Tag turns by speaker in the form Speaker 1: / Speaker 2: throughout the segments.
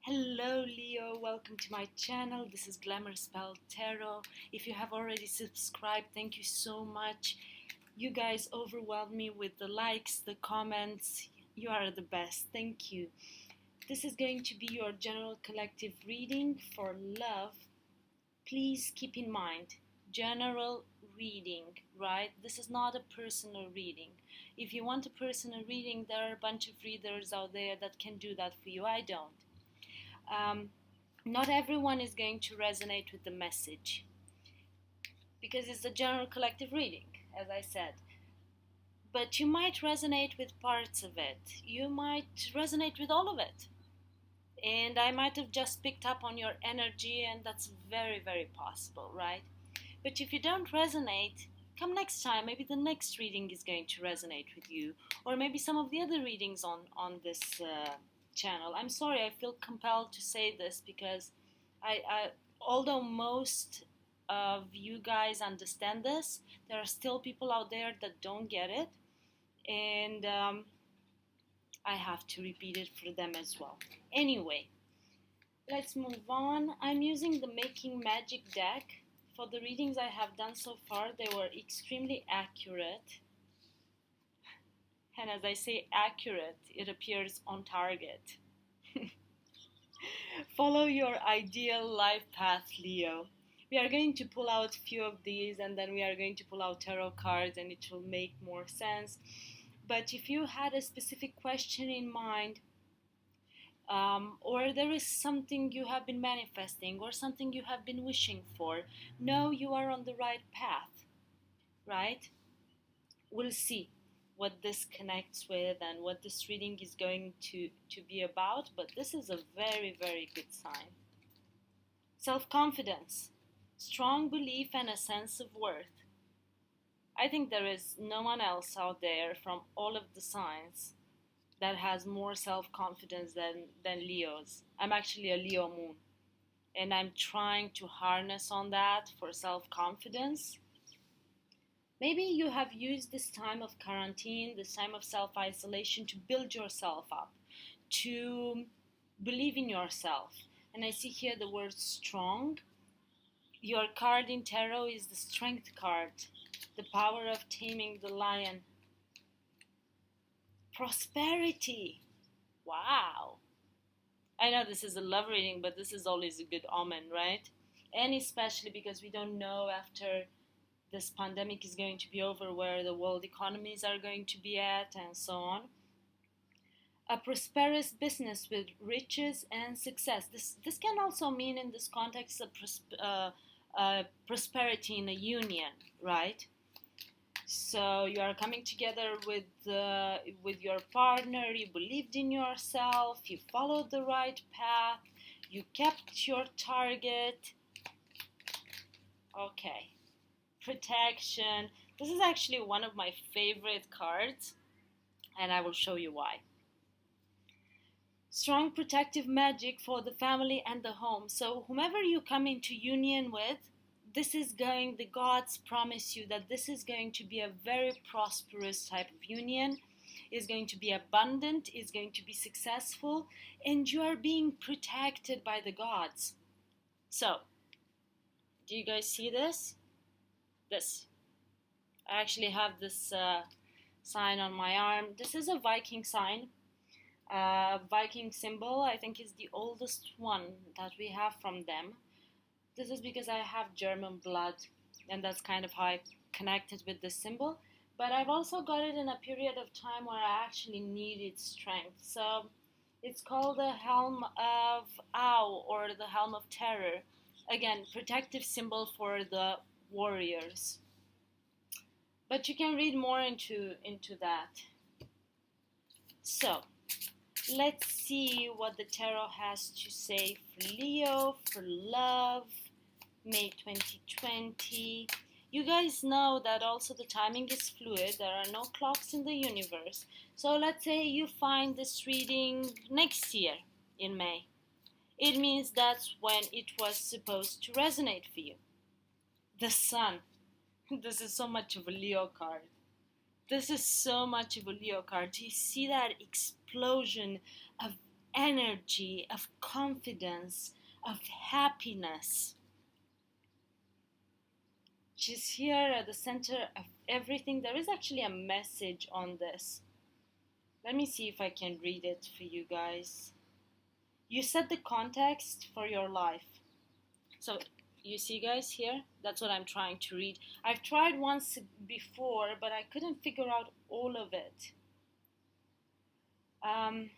Speaker 1: Hello Leo, welcome to my channel. This is Glamour Spell Tarot. If you have already subscribed, thank you so much. You guys overwhelm me with the likes, the comments. You are the best. Thank you. This is going to be your general collective reading for love. Please keep in mind, general reading, right? This is not a personal reading. If you want a personal reading, there are a bunch of readers out there that can do that for you. I don't. Not everyone is going to resonate with the message because it's a general collective reading, as I said. But you might resonate with parts of it, you might resonate with all of it. And I might have just picked up on your energy, and that's very, very possible, right? But if you don't resonate, come next time. Maybe the next reading is going to resonate with you, or maybe some of the other readings on this channel. I'm sorry, I feel compelled to say this because although most of you guys understand this, there are still people out there that don't get it, and I have to repeat it for them as well. Anyway, let's move on. I'm using the Making Magic deck. For the readings I have done so far, they were extremely accurate. And as I say accurate, it appears on target. Follow your ideal life path, Leo. We are going to pull out a few of these, and then we are going to pull out tarot cards, and it will make more sense. But if you had a specific question in mind, or there is something you have been manifesting or something you have been wishing for, know you are on the right path, right? We'll see what this connects with and what this reading is going to be about, but this is a very, very good sign. Self-confidence, strong belief and a sense of worth. I think there is no one else out there from all of the signs that has more self-confidence than Leos. I'm actually a Leo moon, and I'm trying to harness on that for self-confidence. Maybe you have used this time of quarantine, this time of self-isolation to build yourself up, to believe in yourself. And I see here the word strong. Your card in tarot is the Strength card, the power of taming the lion. Prosperity. Wow. I know this is a love reading, but this is always a good omen, right? And especially because we don't know after this pandemic is going to be over where the world economies are going to be at, and so on. A prosperous business with riches and success. This can also mean in this context prosperity in a union, right? So you are coming together with your partner, you believed in yourself, you followed the right path, you kept your target. Okay. Protection. This is actually one of my favorite cards, and I will show you why. Strong protective magic for the family and the home. So whomever you come into union with, the gods promise you that this is going to be a very prosperous type of union, is going to be abundant, is going to be successful, and you are being protected by the gods. So, do you guys see this? This. I actually have this sign on my arm. This is a Viking sign. Viking symbol, I think, is the oldest one that we have from them. This is because I have German blood, and that's kind of how I connected with this symbol. But I've also got it in a period of time where I actually needed strength. So it's called the Helm of Ow, or the Helm of Terror. Again, protective symbol for the warriors. But you can read more into that. So, let's see what the tarot has to say for Leo, for love, May 2020. You guys know that also the timing is fluid. There are no clocks in the universe. So let's say you find this reading next year in May. It means that's when it was supposed to resonate for you. The Sun. This is so much of a Leo card. This is so much of a Leo card. Do you see that explosion of energy, of confidence, of happiness. She's here at the center of everything. There is actually a message on this. Let me see if I can read it for you guys. You set the context for your life. So, you see, guys, here? That's what I'm trying to read. I've tried once before, but I couldn't figure out all of it. An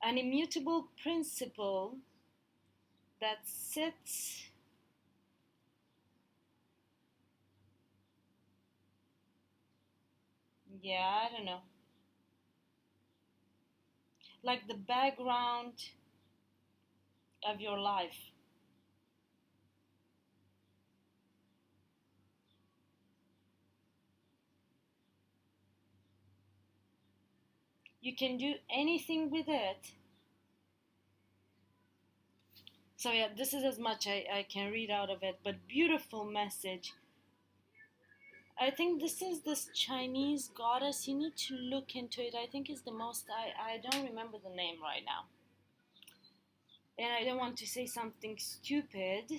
Speaker 1: immutable principle that sits. Yeah, I don't know. Like the background of your life. You can do anything with it. So yeah, this is as much I can read out of it, but beautiful message. I think this is this Chinese goddess. You need to look into it. I think it's the most, I don't remember the name right now. And I don't want to say something stupid.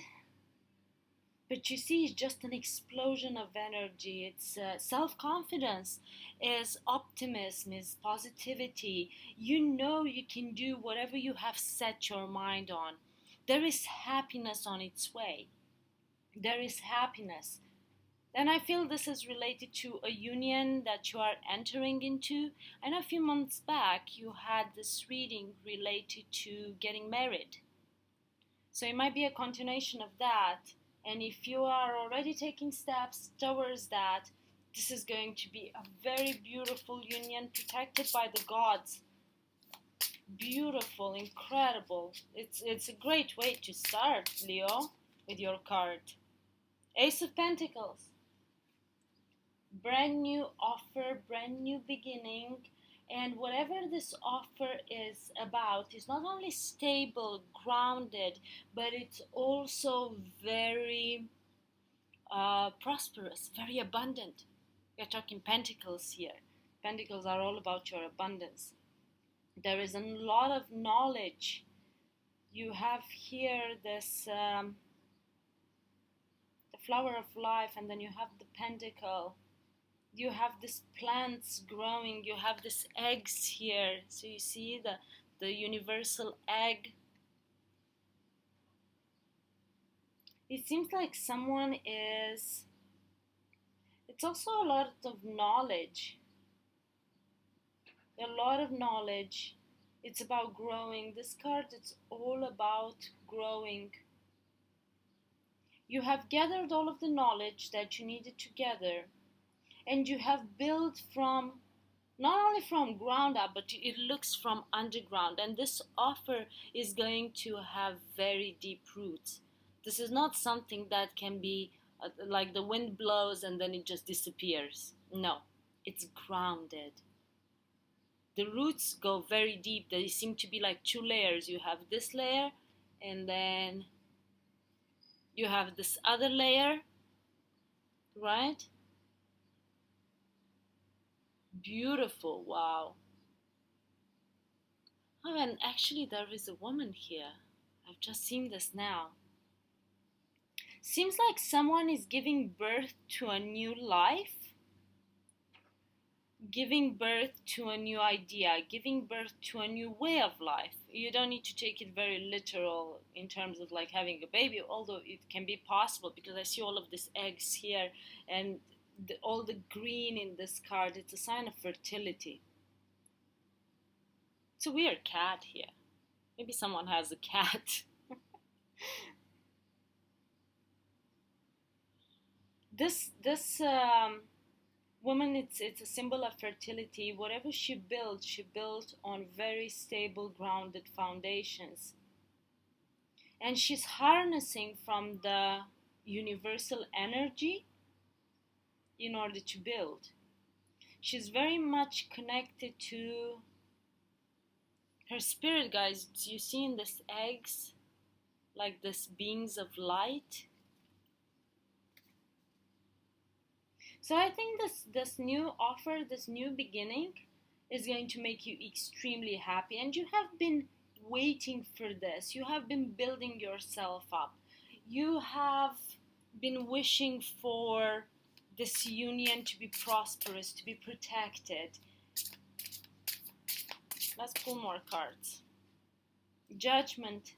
Speaker 1: But you see, it's just an explosion of energy. It's self confidence, is optimism, is positivity. You know you can do whatever you have set your mind on. There is happiness on its way. There is happiness. And I feel this is related to a union that you are entering into. I know a few months back you had this reading related to getting married. So it might be a continuation of that. And if you are already taking steps towards that, this is going to be a very beautiful union protected by the gods. Beautiful, incredible. It's a great way to start, Leo, with your card. Ace of Pentacles. Brand new offer, brand new beginning. And whatever this offer is about is not only stable, grounded, but it's also very prosperous, very abundant. We're talking pentacles here. Pentacles are all about your abundance. There is a lot of knowledge. You have here this the flower of life, and then you have the pentacle. You have these plants growing. You have these eggs here. So you see the universal egg. It seems like someone is. It's also a lot of knowledge. A lot of knowledge. It's about growing. This card, it's all about growing. You have gathered all of the knowledge that you needed to gather, and you have built from not only from ground up, but it looks from underground. And this offer is going to have very deep roots. This is not something that can be like the wind blows and then it just disappears. No, it's grounded. The roots go very deep. They seem to be like two layers. You have this layer, and then you have this other layer, right? Beautiful, wow. Oh, and actually, there is a woman here. I've just seen this now. Seems like someone is giving birth to a new life, giving birth to a new idea, giving birth to a new way of life. You don't need to take it very literal in terms of like having a baby, although it can be possible because I see all of these eggs here and all the green in this card. It's a sign of fertility. It's a weird cat here. Maybe someone has a cat. This woman, it's a symbol of fertility. Whatever she built on very stable, grounded foundations, and she's harnessing from the universal energy in order to build. She's very much connected to her spirit, guys. You see in this eggs, like this beings of light. So I think this new offer, this new beginning, is going to make you extremely happy, and you have been waiting for this. You have been building yourself up. You have been wishing for this union to be prosperous, to be protected. Let's pull more cards. Judgment.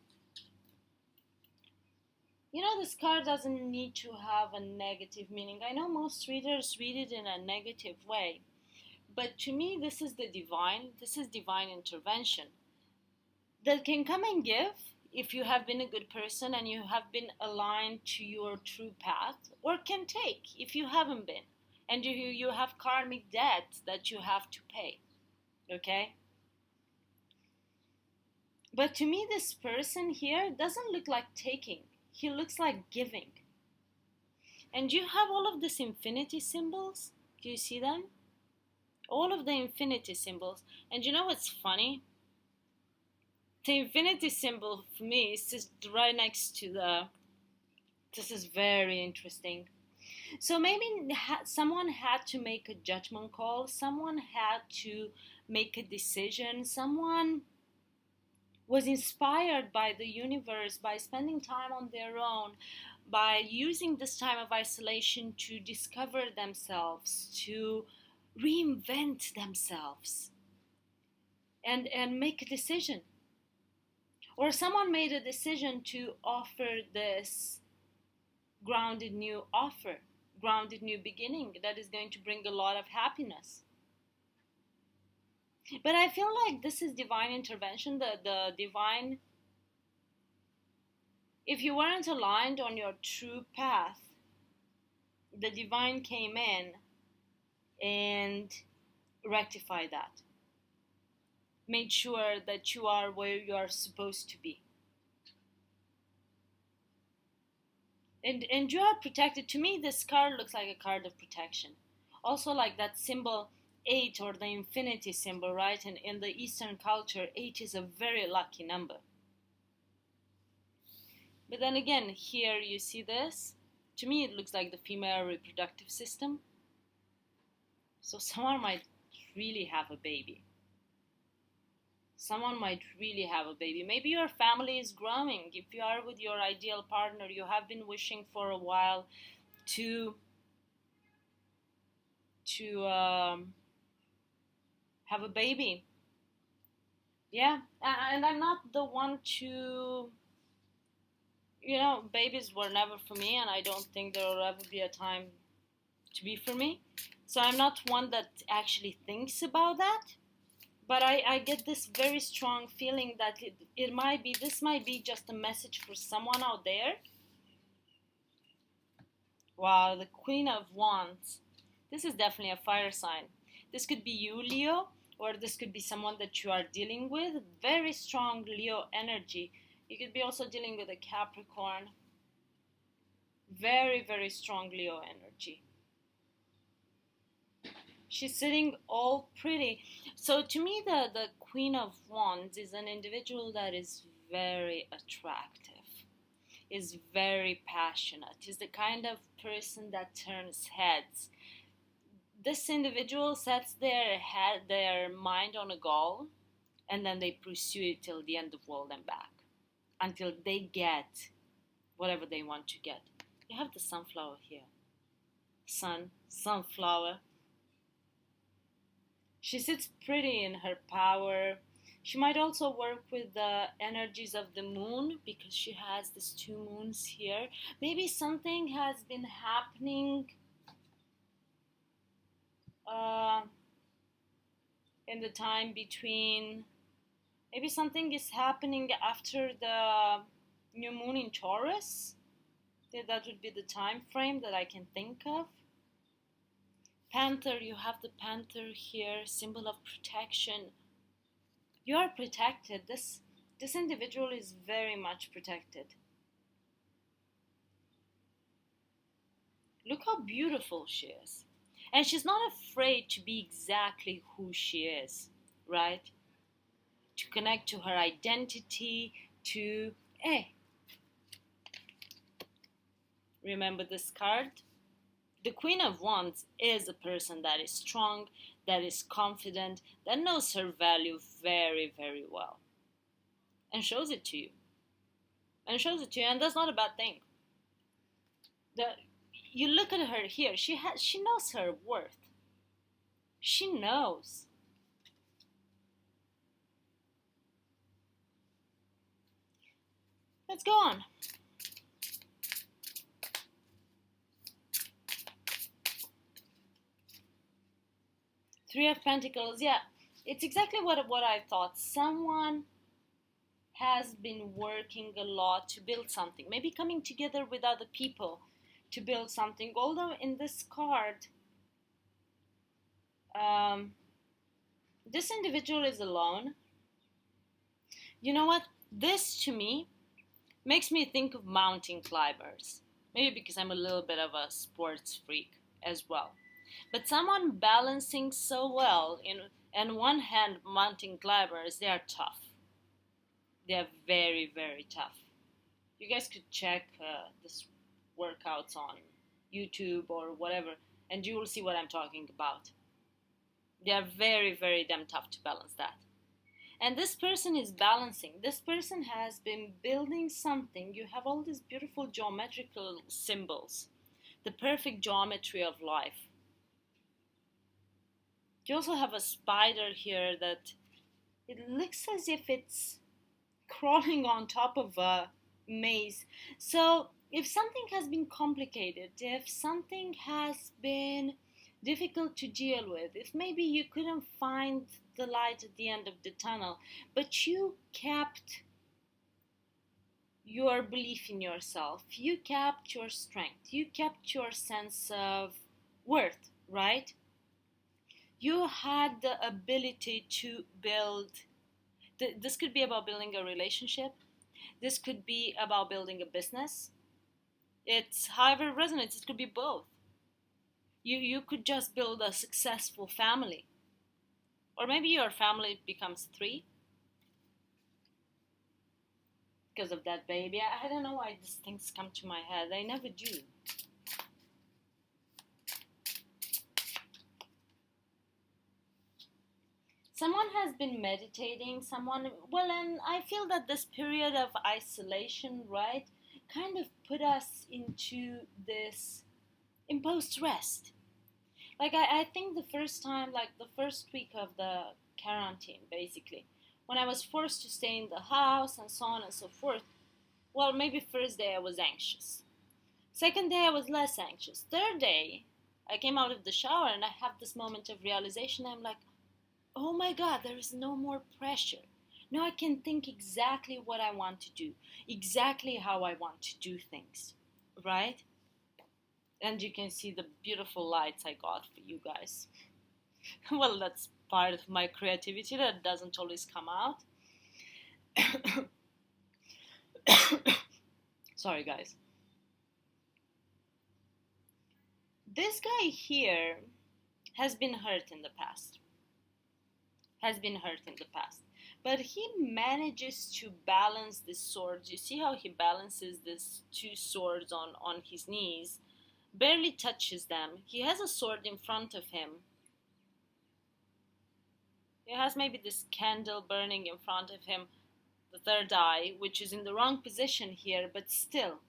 Speaker 1: You know, this card doesn't need to have a negative meaning. I know most readers read it in a negative way, but to me, this is the divine. This is divine intervention that can come and give if you have been a good person and you have been aligned to your true path, or can take if you haven't been and you have karmic debt that you have to pay. Okay? But to me, this person here doesn't look like taking. He looks like giving. And you have all of these infinity symbols. Do you see them? All of the infinity symbols. And you know what's funny? The infinity symbol for me is just right next to the... This is very interesting. So maybe someone had to make a judgment call. Someone had to make a decision. Someone was inspired by the universe, by spending time on their own, by using this time of isolation to discover themselves, to reinvent themselves, and make a decision. Or someone made a decision to offer this grounded new offer, grounded new beginning that is going to bring a lot of happiness. But I feel like this is divine intervention, the divine. If you weren't aligned on your true path, the divine came in and rectified that. Made sure that you are where you are supposed to be. And you are protected. To me, this card looks like a card of protection. Also, like that symbol 8, or the infinity symbol, right? And in the Eastern culture, 8 is a very lucky number. But then again, here you see this. To me, it looks like the female reproductive system. So someone might really have a baby. Someone might really have a baby. Maybe your family is growing. If you are with your ideal partner, you have been wishing for a while to have a baby. Yeah, and I'm not the one to, babies were never for me, and I don't think there will ever be a time to be for me. So I'm not one that actually thinks about that. But I get this very strong feeling that this might be just a message for someone out there. Wow, the Queen of Wands. This is definitely a fire sign. This could be you, Leo, or this could be someone that you are dealing with. Very strong Leo energy. You could be also dealing with a Capricorn. Very, very strong Leo energy. She's sitting all pretty. So to me, the Queen of Wands is an individual that is very attractive, is very passionate, is the kind of person that turns heads. This individual sets their mind on a goal, and then they pursue it till the end of world and back, until they get whatever they want to get. You have the sunflower here. Sun, sunflower. She sits pretty in her power. She might also work with the energies of the moon, because she has these 2 moons here. Maybe something has been happening in the time between. Maybe something is happening after the new moon in Taurus. That would be the time frame that I can think of. Panther, you have the panther here, symbol of protection. You are protected. This individual is very much protected. Look how beautiful she is. And she's not afraid to be exactly who she is, right? To connect to her identity, to... Remember this card? The Queen of Wands is a person that is strong, that is confident, that knows her value very, very well. and shows it to you. And shows it to you, and that's not a bad thing. The, you look at her here, she knows her worth. She knows. Let's go on. Three of Pentacles, yeah. It's exactly what I thought. Someone has been working a lot to build something. Maybe coming together with other people to build something. Although in this card, this individual is alone. You know what? This to me makes me think of mountain climbers. Maybe because I'm a little bit of a sports freak as well. But someone balancing so well in one hand, mountain climbers, they are tough. They are very, very tough. You guys could check this workouts on YouTube or whatever, and you will see what I'm talking about. They are very, very damn tough to balance that. And this person is balancing. This person has been building something. You have all these beautiful geometrical symbols, the perfect geometry of life. You also have a spider here that it looks as if it's crawling on top of a maze. So if something has been complicated, if something has been difficult to deal with, if maybe you couldn't find the light at the end of the tunnel, but you kept your belief in yourself, you kept your strength, you kept your sense of worth, right? You had the ability to build. This could be about building a relationship. This could be about building a business. It's however it resonates. It could be both. You could just build a successful family. Or maybe your family becomes three because of that baby. I don't know why these things come to my head. They never do. Someone has been meditating, and I feel that this period of isolation, right, kind of put us into this imposed rest. Like, I think the first time, like the first week of the quarantine, basically, when I was forced to stay in the house and so on and so forth, well, maybe first day I was anxious. Second day I was less anxious. Third day, I came out of the shower and I have this moment of realization. I'm like, oh my God, there is no more pressure. Now I can think exactly what I want to do, exactly how I want to do things, right? And you can see the beautiful lights I got for you guys. Well, that's part of my creativity that doesn't always come out. Sorry, guys. This guy here has been hurt in the past. But he manages to balance the swords. You see how he balances these two swords on his knees? Barely touches them. He has a sword in front of him. He has maybe this candle burning in front of him, the third eye, which is in the wrong position here, but still.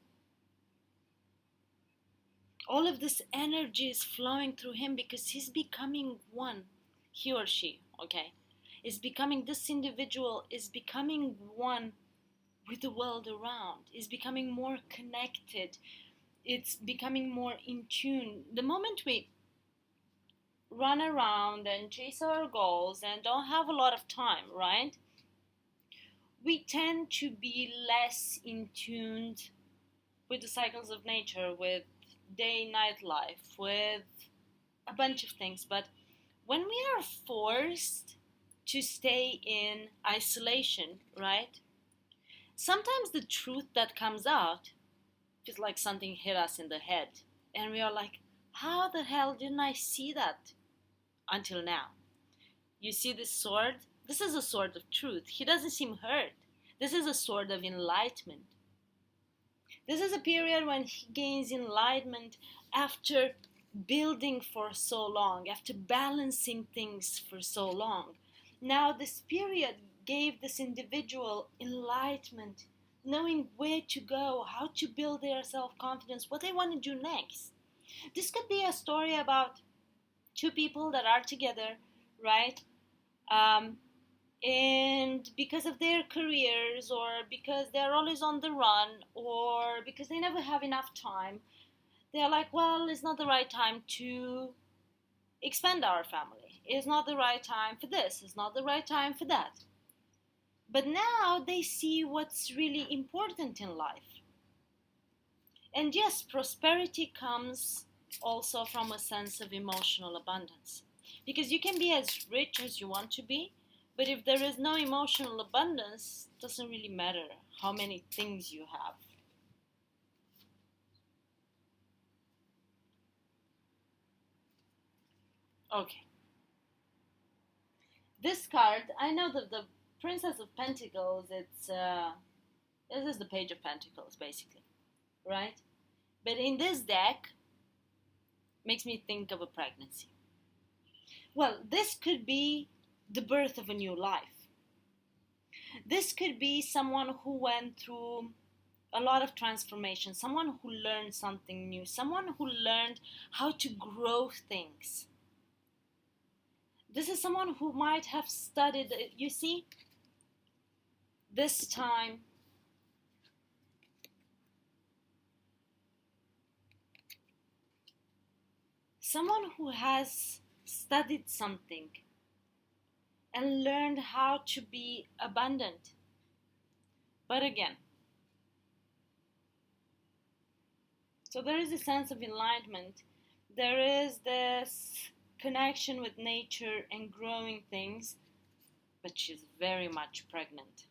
Speaker 1: All of this energy is flowing through him because he's becoming one. He or she, okay? This individual is becoming one with the world around, is becoming more connected, it's becoming more in tune. The moment we run around and chase our goals and don't have a lot of time, right? We tend to be less in tune with the cycles of nature, with day-night life, with a bunch of things. But when we are forced to stay in isolation, right? Sometimes the truth that comes out feels like something hit us in the head. And we are like, how the hell didn't I see that until now? You see this sword? This is a sword of truth. He doesn't seem hurt. This is a sword of enlightenment. This is a period when he gains enlightenment after building for so long, after balancing things for so long. Now this period gave this individual enlightenment, knowing where to go, how to build their self-confidence, what they want to do next. This could be a story about two people that are together, right? Um, and because of their careers, or because they're always on the run, or because they never have enough time, they're like, well, it's not the right time to expand our family. It's not the right time for this. It's not the right time for that. But now they see what's really important in life. And yes, prosperity comes also from a sense of emotional abundance. Because you can be as rich as you want to be, but if there is no emotional abundance, it doesn't really matter how many things you have. Okay. This card, I know that the Princess of Pentacles, this is the Page of Pentacles, basically, right? But in this deck, makes me think of a pregnancy. Well, this could be the birth of a new life. This could be someone who went through a lot of transformation, someone who learned something new, someone who learned how to grow things. This is someone who might have studied, you see, this time. Someone who has studied something and learned how to be abundant. But again, so there is a sense of enlightenment. There is this connection with nature and growing things, but she's very much pregnant.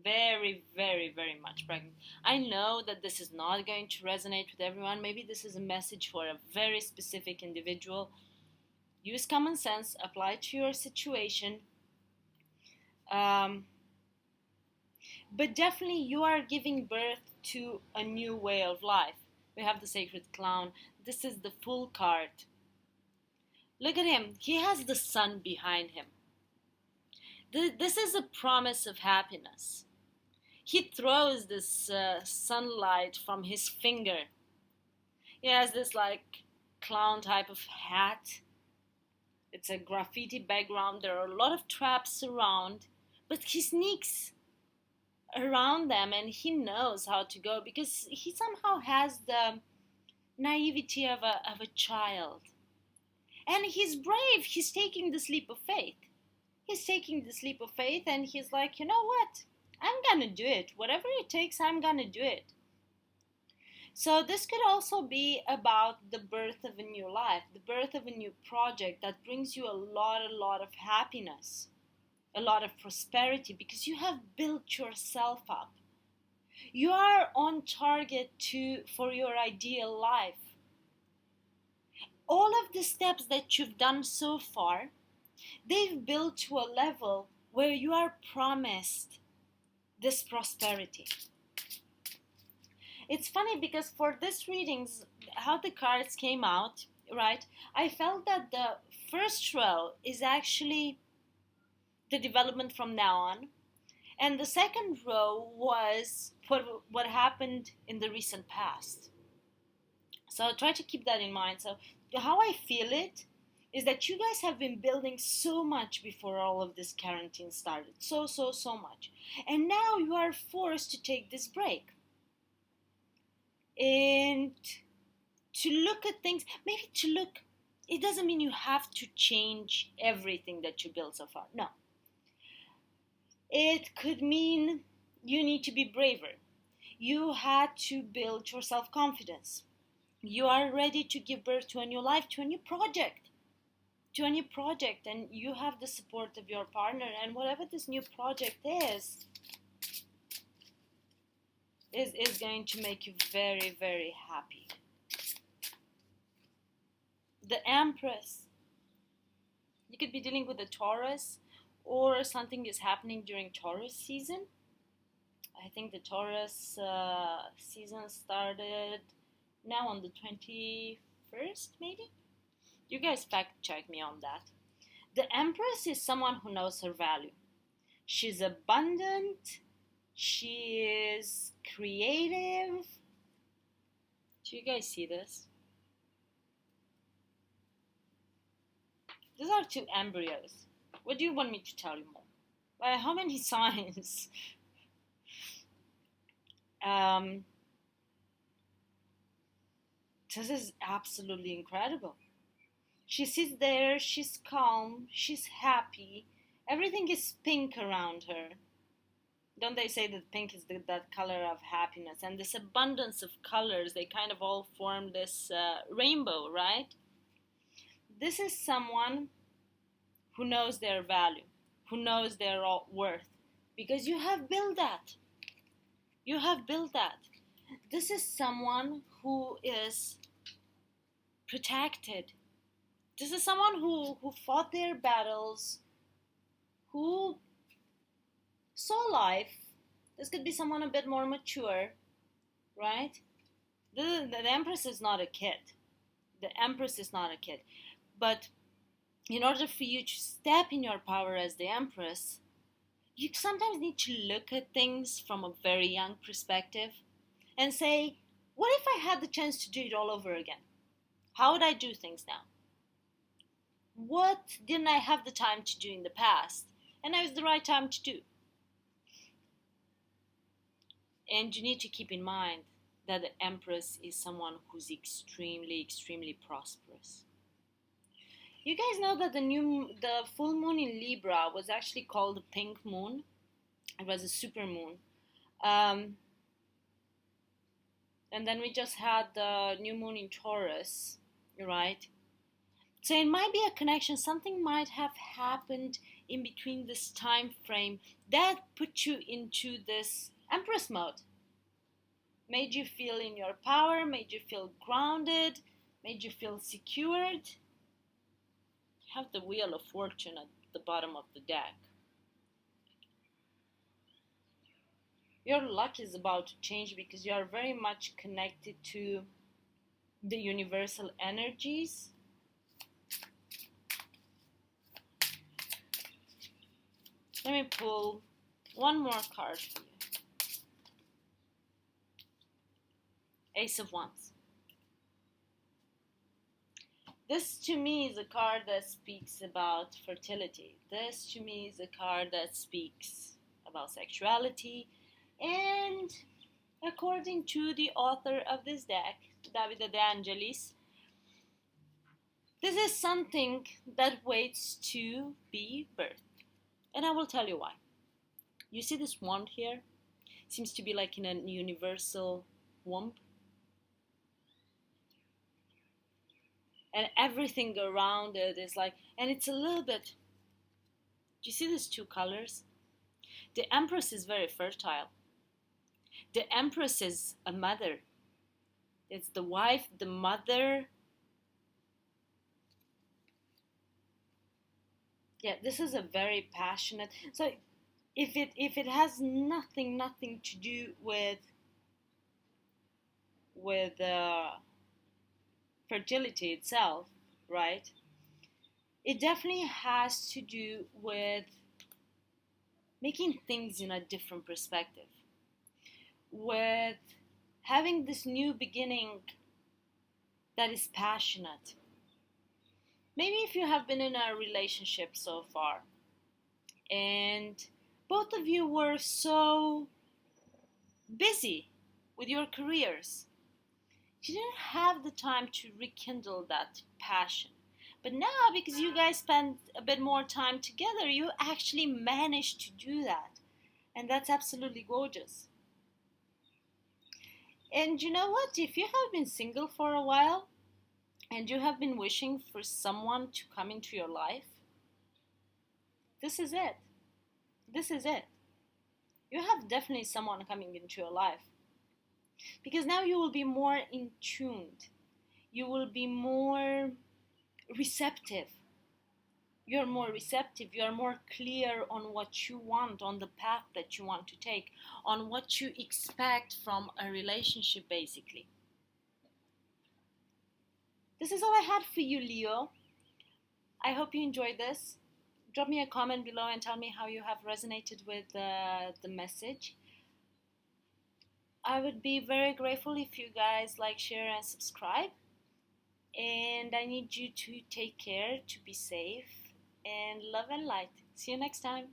Speaker 1: Very, very, very much pregnant. I know that this is not going to resonate with everyone. Maybe this is a message for a very specific individual. Use common sense, apply to your situation. Um, but definitely you are giving birth to a new way of life. We have the Sacred Clown. This is the Fool card. Look at him. He has the sun behind him. This is a promise of happiness. He throws this sunlight from his finger. He has this like clown type of hat. It's a graffiti background. There are a lot of traps around, but he sneaks around them and he knows how to go because he somehow has the naivety of a child. And he's brave. He's taking this leap of faith. He's taking this leap of faith and he's like, you know what? I'm gonna do it. Whatever it takes, I'm gonna do it. So this could also be about the birth of a new life, the birth of a new project that brings you a lot of happiness, a lot of prosperity, because you have built yourself up. You are on target for your ideal life. All of the steps that you've done so far, they've built to a level where you are promised this prosperity. It's funny because for this readings, how the cards came out, right? I felt that the first row is actually the development from now on, and the second row was what happened in the recent past. So try to keep that in mind. So how I feel it is that you guys have been building so much before all of this quarantine started. So much. And now you are forced to take this break. And to look at things, maybe to look, it doesn't mean you have to change everything that you built so far. No. It could mean you need to be braver. You had to build your self-confidence. You are ready to give birth to a new life, to a new project. And you have the support of your partner, and whatever this new project is going to make you very, very happy. The Empress. You could be dealing with a Taurus, or something is happening during Taurus season. I think the Taurus season started now on the 21st, maybe? You guys fact check me on that. The Empress is someone who knows her value. She's abundant. She is creative. Do you guys see this? These are two embryos. What do you want me to tell you more? How many signs? um, this is absolutely incredible. She sits there, she's calm, she's happy, everything is pink around her. Don't they say that pink is that color of happiness? And this abundance of colors, they kind of all form this rainbow, right? This is someone who knows their value, who knows their worth, because you have built that. You have built that. This is someone who is protected. This is someone who fought their battles, who saw life. This could be someone a bit more mature, right? The Empress is not a kid. The Empress is not a kid. But in order for you to step in your power as the Empress, you sometimes need to look at things from a very young perspective and say, what if I had the chance to do it all over again? How would I do things now? What didn't I have the time to do in the past? And now is the right time to do. And you need to keep in mind that the Empress is someone who's extremely, extremely prosperous. You guys know that the full moon in Libra was actually called the pink moon. It was a super moon. And then we just had the new moon in Taurus, right? So it might be a connection. Something might have happened in between this time frame that put you into this Empress mode. Made you feel in your power, made you feel grounded, made you feel secured. Have the Wheel of Fortune at the bottom of the deck. Your luck is about to change because you are very much connected to the universal energies. Let me pull one more card for you. Ace of Wands. This to me is a card that speaks about fertility. This to me is a card that speaks about sexuality. And according to the author of this deck, Davide De Angelis, this is something that waits to be birthed. And I will tell you why. You see this wand here? It seems to be like in a universal womb. And everything around it is like, and it's a little bit, do you see these two colors? The Empress is very fertile. The Empress is a mother. It's the wife, the mother. Yeah, this is a very passionate. So if it has nothing to do with fertility itself, right? It definitely has to do with making things in a different perspective, with having this new beginning that is passionate. Maybe if you have been in a relationship so far and both of you were so busy with your careers, you didn't have the time to rekindle that passion. But now, because you guys spend a bit more time together, you actually managed to do that. And that's absolutely gorgeous. And you know what? If you have been single for a while and you have been wishing for someone to come into your life, this is it. This is it. You have definitely someone coming into your life. Because now you will be more in tuned. You will be more receptive. You're more receptive. You're more clear on what you want, on the path that you want to take, on what you expect from a relationship, basically. This is all I had for you, Leo. I hope you enjoyed this. drop me a comment below and tell me how you have resonated with the message. I would be very grateful if you guys like, share, and subscribe. And I need you to take care, to be safe, and love and light. See you next time.